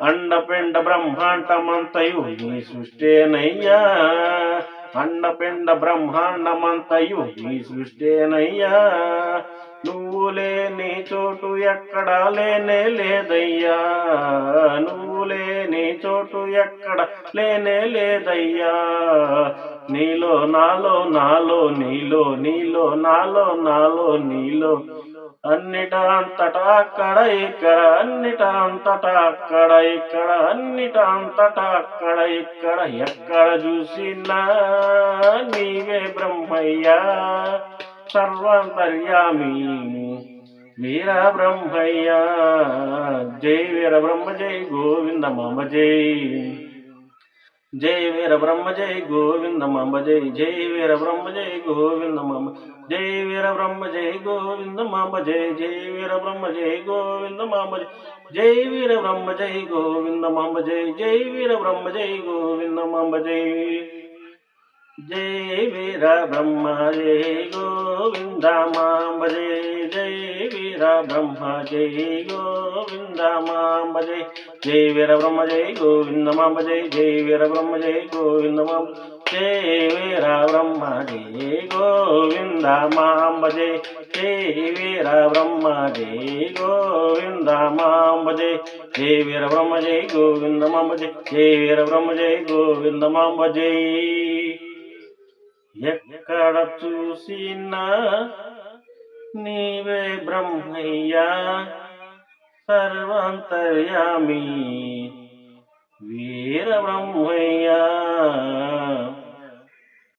అండపిండ బ్రహ్మాండమంతయు నీ సృష్టేనయ్యా అండపిండ బ్రహ్మాండమంతయు నీ సృష్టేనయ్యా నువ్వు లేని చోటు ఎక్కడ లేనే లేదయ్యా నువ్వు లేని చోటు ఎక్కడ లేనే లేదయ్యా నీలో నాలో నాలో నీలో నీలో నాలో నాలో నీలో అన్నిటా అంతటా అక్కడ ఇక్కడ అన్నిటా అంతటా అక్కడ ఇక్కడ అన్నిటా అంతటా అక్కడ ఇక్కడ ఎక్కడ చూసినా నీవే బ్రహ్మయ్యా సర్వాంతర్యామి వీర బ్రహ్మయ్యా జై వీర బ్రహ్మ జై గోవింద మామ జై జై వీర బ్రహ్మ జై గోవింద మామ జై జై వీర బ్రహ్మ జై గోవింద మామ జై వీర బ్రహ్మ జై గోవింద మామ జై జై వీర బ్రహ్మ జై గోవింద మామ జై వీర బ్రహ్మ జై గోవింద మామ జై జై వీర బ్రహ్మ జై గోవింద మామ జై జై వీర బ్రహ్మ జై గోవింద మామ జై జై వీర బ్రహ్మ జై గోవింద మామ జై జై వీర బ్రహ్మ జై గోవింద మామ జై జై వీర బ్రహ్మ జై గోవింద మామ జై వీర బ్రహ్మ జై గోవింద మామ జై జై వీర బ్రహ్మ జై గోవింద మామ జై జై వీర బ్రహ్మ జై గోవింద మామ జై జై వీర బ్రహ్మ జై గోవింద మామ జై ఎక్కడ చూసినా నీవే బ్రహ్మయ్యా సర్వాంతర్యామి వీర బ్రహ్మయ్యా